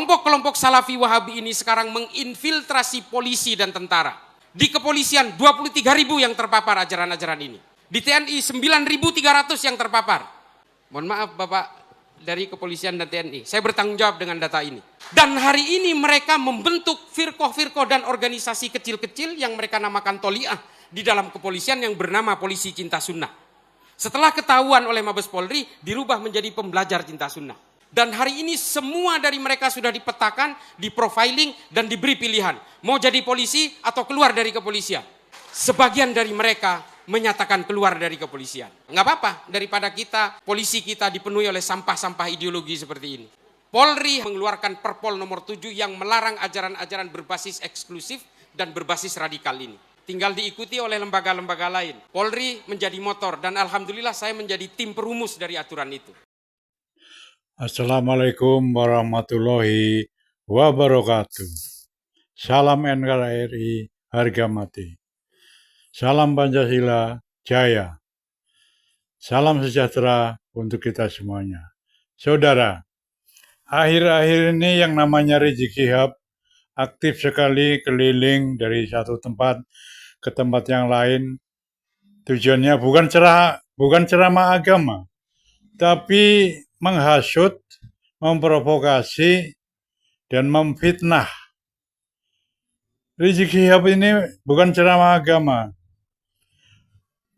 Kelompok-kelompok Salafi Wahabi ini sekarang menginfiltrasi polisi dan tentara. Di kepolisian 23.000 yang terpapar ajaran-ajaran ini. Di TNI 9.300 yang terpapar. Mohon maaf Bapak dari kepolisian dan TNI, saya bertanggung jawab dengan data ini. Dan hari ini mereka membentuk firqoh-firqoh dan organisasi kecil-kecil yang mereka namakan Toliah di dalam kepolisian yang bernama Polisi Cinta Sunnah. Setelah ketahuan oleh Mabes Polri, dirubah menjadi pembelajar cinta sunnah. Dan hari ini semua dari mereka sudah dipetakan, diprofiling, dan diberi pilihan. Mau jadi polisi atau keluar dari kepolisian. Sebagian dari mereka menyatakan keluar dari kepolisian. Nggak apa-apa, daripada polisi kita dipenuhi oleh sampah-sampah ideologi seperti ini. Polri mengeluarkan Perpol nomor 7 yang melarang ajaran-ajaran berbasis eksklusif dan berbasis radikal ini. Tinggal diikuti oleh lembaga-lembaga lain. Polri menjadi motor dan alhamdulillah saya menjadi tim perumus dari aturan itu. Assalamualaikum warahmatullahi wabarakatuh. Salam NKRI harga mati. Salam Pancasila jaya. Salam sejahtera untuk kita semuanya. Saudara, akhir-akhir ini yang namanya Rizik Syihab aktif sekali keliling dari satu tempat ke tempat yang lain. Tujuannya bukan ceramah agama, tapi menghasut, memprovokasi, dan memfitnah. Rizik Syihab ini bukan ceramah agama,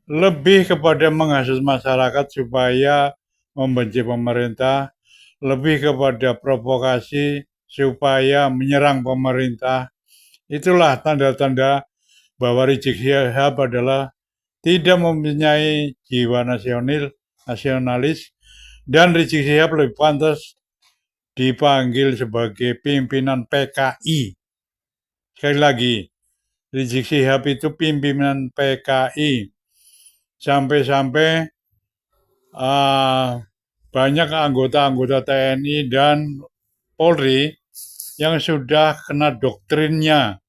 lebih kepada menghasut masyarakat supaya membenci pemerintah, lebih kepada provokasi supaya menyerang pemerintah. Itulah tanda-tanda bahwa Rizik Syihab adalah tidak mempunyai jiwa nasionalis, dan Rizik Syihab lebih pantas dipanggil sebagai pimpinan PKI. Sekali lagi, Rizik Syihab itu pimpinan PKI. Sampai-sampai banyak anggota-anggota TNI dan Polri yang sudah kena doktrinnya,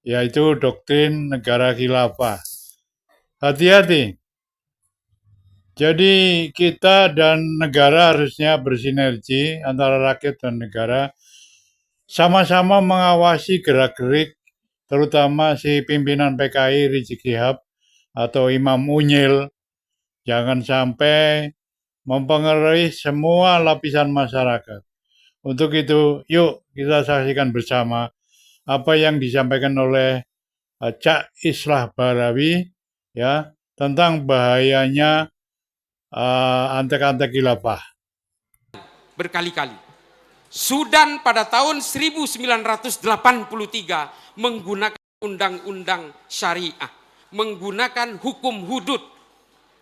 yaitu doktrin negara khilafah. Hati-hati. Jadi kita dan negara harusnya bersinergi antara rakyat dan negara, sama-sama mengawasi gerak-gerik, terutama si pimpinan PKI Rizik Syihab atau Imam Unyil. Jangan sampai mempengaruhi semua lapisan masyarakat. Untuk itu, yuk kita saksikan bersama apa yang disampaikan oleh Cak Islah Barawi ya tentang bahayanya antek-antek khilafah. Berkali-kali. Sudan pada tahun 1983 menggunakan undang-undang syariah, menggunakan hukum hudud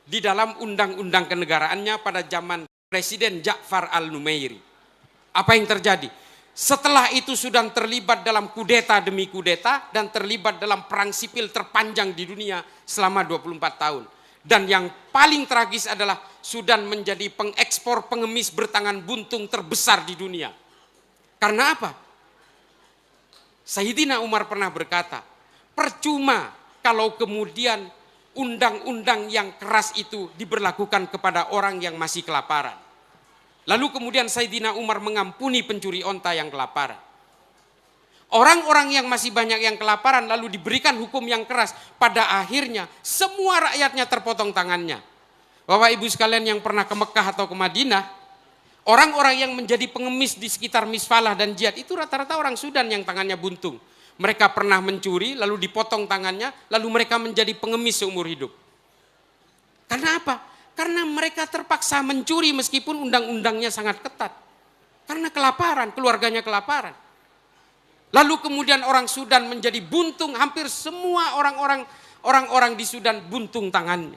di dalam undang-undang kenegaraannya pada zaman Presiden Ja'far al-Numairi. Apa yang terjadi? Setelah itu Sudan terlibat dalam kudeta demi kudeta dan terlibat dalam perang sipil terpanjang di dunia selama 24 tahun. Dan yang paling tragis adalah Sudan menjadi pengekspor pengemis bertangan buntung terbesar di dunia. Karena apa? Sayyidina Umar pernah berkata, percuma kalau kemudian undang-undang yang keras itu diberlakukan kepada orang yang masih kelaparan. Lalu kemudian Sayyidina Umar mengampuni pencuri onta yang kelaparan. Orang-orang yang masih banyak yang kelaparan lalu diberikan hukum yang keras. Pada akhirnya semua rakyatnya terpotong tangannya. Bapak Ibu sekalian yang pernah ke Mekah atau ke Madinah, orang-orang yang menjadi pengemis di sekitar Misfalah dan Jihad itu rata-rata orang Sudan yang tangannya buntung. Mereka pernah mencuri lalu dipotong tangannya, lalu mereka menjadi pengemis seumur hidup. Karena apa? Karena mereka terpaksa mencuri meskipun undang-undangnya sangat ketat. Karena kelaparan, keluarganya kelaparan. Lalu kemudian orang Sudan menjadi buntung, hampir semua orang-orang di Sudan buntung tangannya.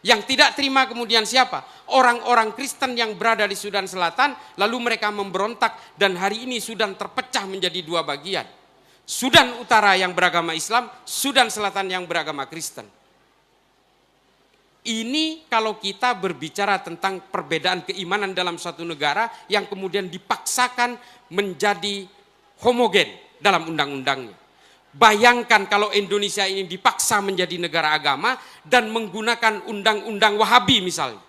Yang tidak terima kemudian siapa? Orang-orang Kristen yang berada di Sudan Selatan, lalu mereka memberontak dan hari ini Sudan terpecah menjadi dua bagian. Sudan Utara yang beragama Islam, Sudan Selatan yang beragama Kristen. Ini kalau kita berbicara tentang perbedaan keimanan dalam suatu negara yang kemudian dipaksakan menjadi homogen dalam undang-undangnya. Bayangkan kalau Indonesia ini dipaksa menjadi negara agama dan menggunakan undang-undang Wahabi misalnya.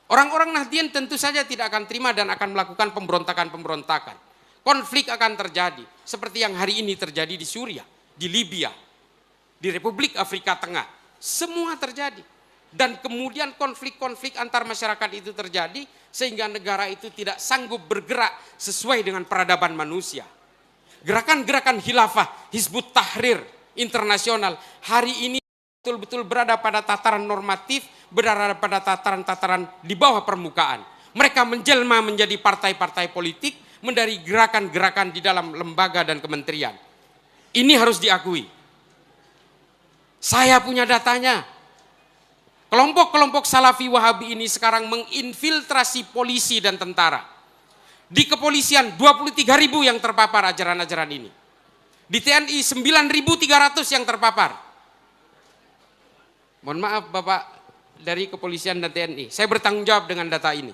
Orang-orang Nahdien tentu saja tidak akan terima dan akan melakukan pemberontakan-pemberontakan. konflik akan terjadi. Seperti yang hari ini terjadi di Suriah, di Libya, di Republik Afrika Tengah. Semua terjadi. Dan kemudian konflik-konflik antar masyarakat itu terjadi sehingga negara itu tidak sanggup bergerak sesuai dengan peradaban manusia. Gerakan-gerakan khilafah, Hizbut Tahrir internasional hari ini betul-betul berada pada tataran normatif, berada pada tataran-tataran di bawah permukaan. Mereka menjelma menjadi partai-partai politik, menjadi gerakan-gerakan di dalam lembaga dan kementerian. Ini harus diakui. Saya punya datanya. Kelompok-kelompok Salafi Wahabi ini sekarang menginfiltrasi polisi dan tentara. Di kepolisian 23.000 yang terpapar ajaran-ajaran ini. Di TNI 9.300 yang terpapar. Mohon maaf Bapak dari kepolisian dan TNI, saya bertanggung jawab dengan data ini.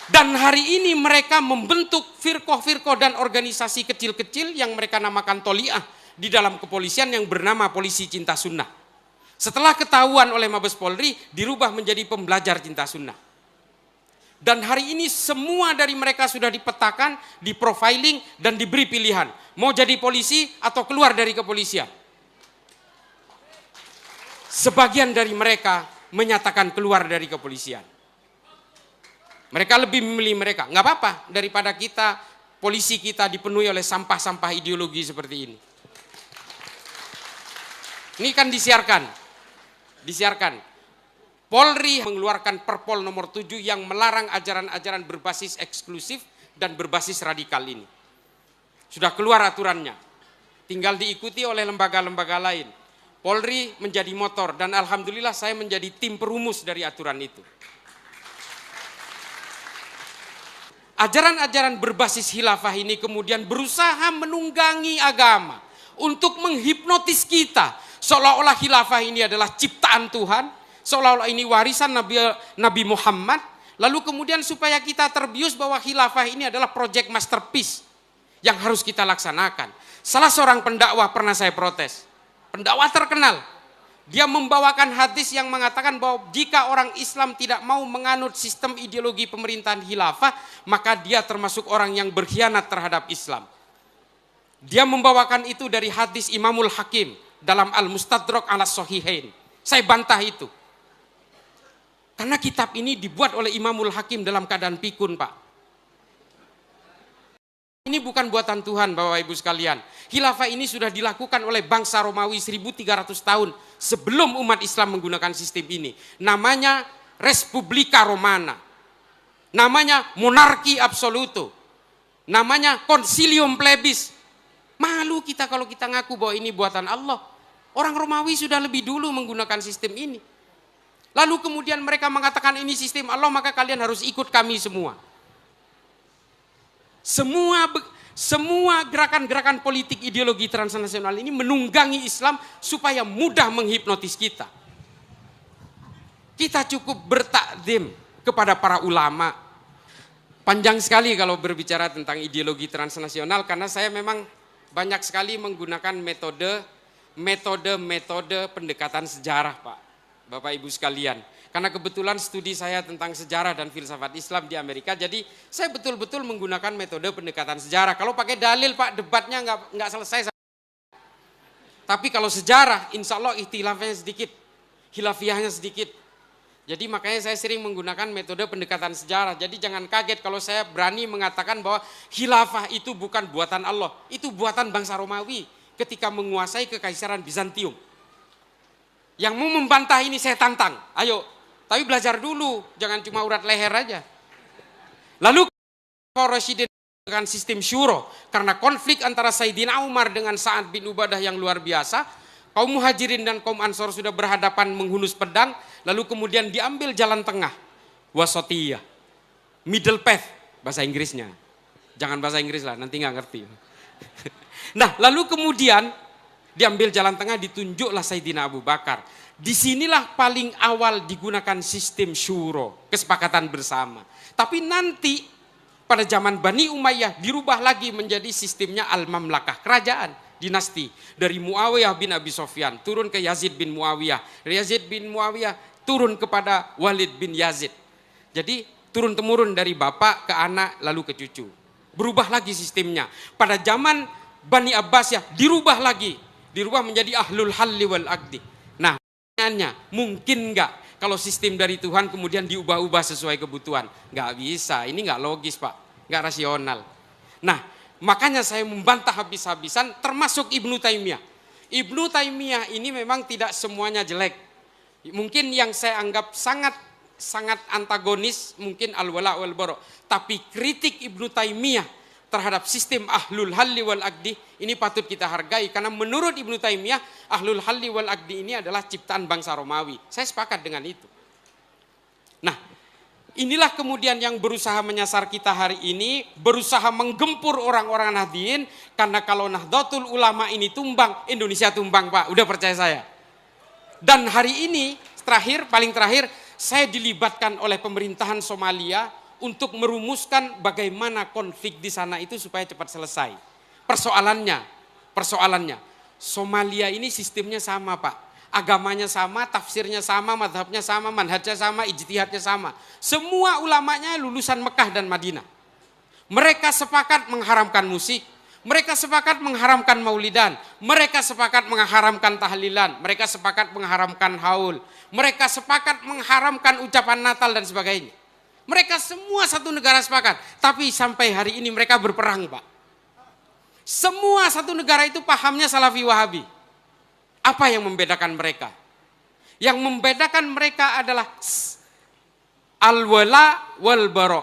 Dan hari ini mereka membentuk firqoh-firqoh dan organisasi kecil-kecil yang mereka namakan Toliah di dalam kepolisian yang bernama Polisi Cinta Sunnah. Setelah ketahuan oleh Mabes Polri, dirubah menjadi pembelajar cinta sunnah. Dan hari ini semua dari mereka sudah dipetakan, diprofiling, dan diberi pilihan. Mau jadi polisi atau keluar dari kepolisian. Sebagian dari mereka menyatakan keluar dari kepolisian. Mereka lebih memilih mereka. Nggak apa-apa daripada kita, polisi kita dipenuhi oleh sampah-sampah ideologi seperti ini. Ini kan disiarkan. Polri mengeluarkan Perpol nomor 7 yang melarang ajaran-ajaran berbasis eksklusif dan berbasis radikal ini. Sudah keluar aturannya. Tinggal diikuti oleh lembaga-lembaga lain. Polri menjadi motor dan alhamdulillah saya menjadi tim perumus dari aturan itu. Ajaran-ajaran berbasis khilafah ini kemudian berusaha menunggangi agama untuk menghipnotis kita. Seolah-olah khilafah ini adalah ciptaan Tuhan, seolah-olah ini warisan Nabi Muhammad, lalu kemudian supaya kita terbius bahwa khilafah ini adalah proyek masterpiece yang harus kita laksanakan. Salah seorang pendakwah pernah saya protes, pendakwah terkenal, dia membawakan hadis yang mengatakan bahwa jika orang Islam tidak mau menganut sistem ideologi pemerintahan khilafah, maka dia termasuk orang yang berkhianat terhadap Islam. Dia membawakan itu dari hadis Imamul Hakim dalam Al-Mustadrak ala Sahihain. Saya bantah itu. Karena kitab ini dibuat oleh Imamul Hakim dalam keadaan pikun, Pak. Ini bukan buatan Tuhan, Bapak Ibu sekalian. Khilafah ini sudah dilakukan oleh bangsa Romawi 1300 tahun sebelum umat Islam menggunakan sistem ini. Namanya Respublika Romana. Namanya monarki absoluto. Namanya Concilium Plebis. Malu kita kalau kita ngaku bahwa ini buatan Allah. Orang Romawi sudah lebih dulu menggunakan sistem ini. Lalu kemudian mereka mengatakan ini sistem Allah, maka kalian harus ikut kami semua. Semua gerakan-gerakan politik ideologi transnasional ini menunggangi Islam supaya mudah menghipnotis kita. Kita cukup bertakdim kepada para ulama. Panjang sekali kalau berbicara tentang ideologi transnasional karena saya memang banyak sekali menggunakan metode pendekatan sejarah, Pak, Bapak Ibu sekalian. Karena kebetulan studi saya tentang sejarah dan filsafat Islam di Amerika, jadi saya betul-betul menggunakan metode pendekatan sejarah. Kalau pakai dalil, Pak, debatnya nggak selesai. Tapi kalau sejarah, insya Allah ikhtilafnya sedikit, khilafiyahnya sedikit. Jadi makanya saya sering menggunakan metode pendekatan sejarah. Jadi jangan kaget kalau saya berani mengatakan bahwa khilafah itu bukan buatan Allah. Itu buatan bangsa Romawi ketika menguasai kekaisaran Bizantium. Yang mau membantah ini saya tantang. Ayo, tapi belajar dulu. Jangan cuma urat leher aja. Lalu Rasyidin dengan sistem syuro. Karena konflik antara Sayyidina Umar dengan Sa'ad bin Ubadah yang luar biasa. Kaum Muhajirin dan kaum Ansor sudah berhadapan menghunus pedang, lalu kemudian diambil jalan tengah, wasatiyah, middle path, bahasa Inggrisnya. Jangan bahasa Inggris lah, nanti nggak ngerti. Nah, lalu kemudian diambil jalan tengah, ditunjuklah Sayyidina Abu Bakar. Disinilah paling awal digunakan sistem syuro, kesepakatan bersama. Tapi nanti pada zaman Bani Umayyah dirubah lagi menjadi sistemnya al-mamlakah, kerajaan. Dinasti dari Muawiyah bin Abi Sofyan turun ke Yazid bin Muawiyah, Yazid bin Muawiyah turun kepada Walid bin Yazid. Jadi turun-temurun dari bapak ke anak lalu ke cucu. Berubah lagi sistemnya. Pada zaman Bani Abbasiyah dirubah lagi. Dirubah menjadi ahlul halli wal aqdi. Nah, pertanyaannya, mungkin nggak kalau sistem dari Tuhan kemudian diubah-ubah sesuai kebutuhan? Nggak bisa, ini nggak logis Pak, nggak rasional. Nah, makanya saya membantah habis-habisan termasuk Ibnu Taimiyah. Ibnu Taimiyah ini memang tidak semuanya jelek. Mungkin yang saya anggap sangat antagonis mungkin al-wala wal bara. Tapi kritik Ibnu Taimiyah terhadap sistem ahlul halli wal aqdi ini patut kita hargai, karena menurut Ibnu Taimiyah ahlul halli wal aqdi ini adalah ciptaan bangsa Romawi. Saya sepakat dengan itu. Nah, inilah kemudian yang berusaha menyasar kita hari ini, berusaha menggempur orang-orang Nahdliyin, karena kalau Nahdlatul Ulama ini tumbang, Indonesia tumbang Pak, udah percaya saya. Dan hari ini paling terakhir saya dilibatkan oleh pemerintahan Somalia untuk merumuskan bagaimana konflik di sana itu supaya cepat selesai. Persoalannya Somalia ini sistemnya sama Pak, agamanya sama, tafsirnya sama, madhabnya sama, manhajnya sama, ijtihadnya sama. Semua ulamanya lulusan Mekah dan Madinah. Mereka sepakat mengharamkan musik, mereka sepakat mengharamkan maulidan, mereka sepakat mengharamkan tahlilan, mereka sepakat mengharamkan haul, mereka sepakat mengharamkan ucapan Natal dan sebagainya. Mereka semua satu negara sepakat, tapi sampai hari ini mereka berperang Pak. Semua satu negara itu pahamnya Salafi Wahabi. Apa yang membedakan mereka? Yang membedakan mereka adalah al-wala wal bara.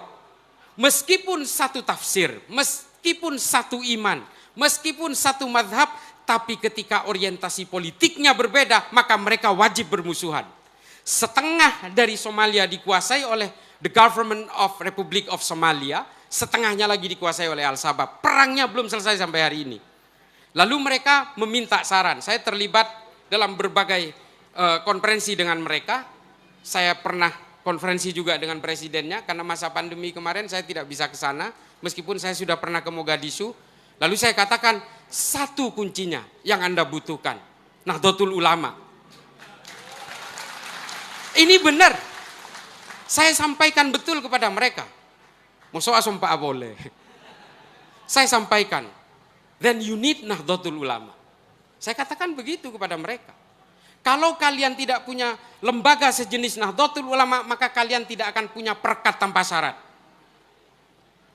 Meskipun satu tafsir, meskipun satu iman, meskipun satu madhab, tapi ketika orientasi politiknya berbeda, maka mereka wajib bermusuhan. Setengah dari Somalia dikuasai oleh the Government of Republic of Somalia, setengahnya lagi dikuasai oleh Al-Shabaab. Perangnya belum selesai sampai hari ini. Lalu mereka meminta saran. Saya terlibat dalam berbagai konferensi dengan mereka. Saya pernah konferensi juga dengan presidennya, karena masa pandemi kemarin saya tidak bisa ke sana, meskipun saya sudah pernah ke Mogadishu. Lalu saya katakan, satu kuncinya yang Anda butuhkan, Nahdlatul Ulama. Ini benar. Saya sampaikan betul kepada mereka. Masa sumpah boleh. Saya sampaikan, then you need Nahdlatul Ulama. Saya katakan begitu kepada mereka. Kalau kalian tidak punya lembaga sejenis Nahdlatul Ulama, maka kalian tidak akan punya perekat tanpa syarat.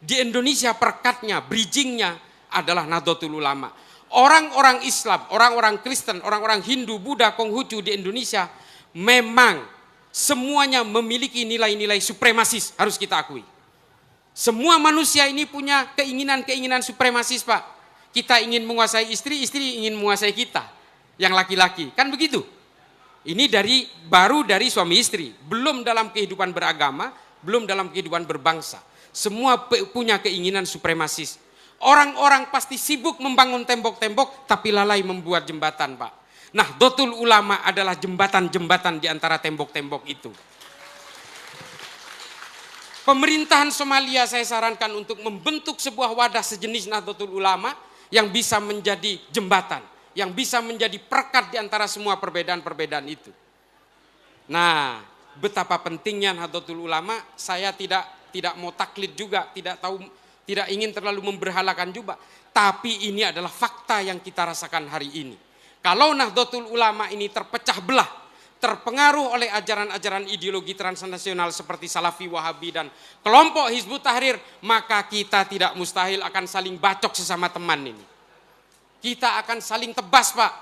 Di Indonesia perekatnya, bridgingnya adalah Nahdlatul Ulama. Orang-orang Islam, orang-orang Kristen, orang-orang Hindu, Buddha, Konghucu di Indonesia memang semuanya memiliki nilai-nilai supremasis, harus kita akui. Semua manusia ini punya keinginan-keinginan supremasis Pak. Kita ingin menguasai istri, istri ingin menguasai kita, yang laki-laki. Kan begitu? Ini baru dari suami istri, belum dalam kehidupan beragama, belum dalam kehidupan berbangsa. Semua punya keinginan supremasis. Orang-orang pasti sibuk membangun tembok-tembok, tapi lalai membuat jembatan Pak. Nahdlatul Ulama adalah jembatan-jembatan di antara tembok-tembok itu. Pemerintahan Somalia saya sarankan untuk membentuk sebuah wadah sejenis Nahdlatul Ulama yang bisa menjadi jembatan, yang bisa menjadi perekat di antara semua perbedaan-perbedaan itu. Nah, betapa pentingnya Nahdlatul Ulama, saya tidak mau taklid juga, tidak ingin terlalu memberhalakan juga, tapi ini adalah fakta yang kita rasakan hari ini. Kalau Nahdlatul Ulama ini terpecah belah, terpengaruh oleh ajaran-ajaran ideologi transnasional seperti Salafi Wahabi dan kelompok Hizbut Tahrir, maka kita tidak mustahil akan saling bacok sesama teman ini. Kita akan saling tebas Pak.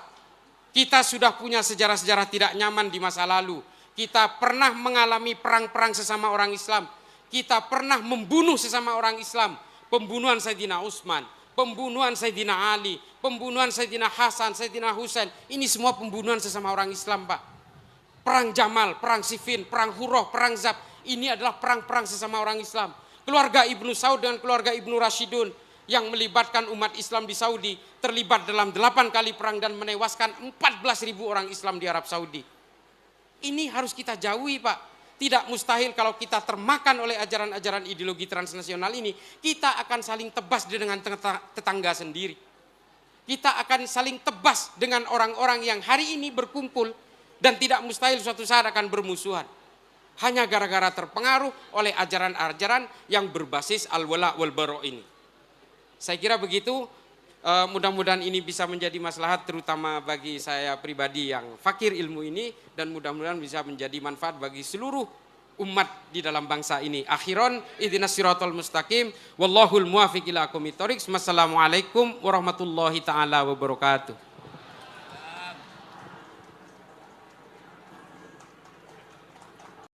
Kita sudah punya sejarah-sejarah tidak nyaman di masa lalu. Kita pernah mengalami perang-perang sesama orang Islam. Kita pernah membunuh sesama orang Islam. Pembunuhan Sayyidina Utsman, pembunuhan Sayyidina Ali, pembunuhan Sayyidina Hasan, Sayyidina Husain. Ini semua pembunuhan sesama orang Islam Pak. Perang Jamal, perang Siffin, perang Hurrah, perang Zab. Ini adalah perang-perang sesama orang Islam. Keluarga Ibnu Saud dengan keluarga Ibnu Rashidun yang melibatkan umat Islam di Saudi terlibat dalam 8 kali perang dan menewaskan 14.000 orang Islam di Arab Saudi. Ini harus kita jauhi Pak. Tidak mustahil kalau kita termakan oleh ajaran-ajaran ideologi transnasional ini, kita akan saling tebas dengan tetangga sendiri. Kita akan saling tebas dengan orang-orang yang hari ini berkumpul dan tidak mustahil suatu saat akan bermusuhan. hanya gara-gara terpengaruh oleh ajaran-ajaran yang berbasis al-wala wal bara ini. Saya kira begitu. Mudah-mudahan ini bisa menjadi maslahat terutama bagi saya pribadi yang fakir ilmu ini, dan mudah-mudahan bisa menjadi manfaat bagi seluruh umat di dalam bangsa ini. Akhiran, ihdinas siratal mustaqim, wallahul muwaffiq ila aqwamit thoriq. Wassalamualaikum warahmatullahi taala wabarakatuh.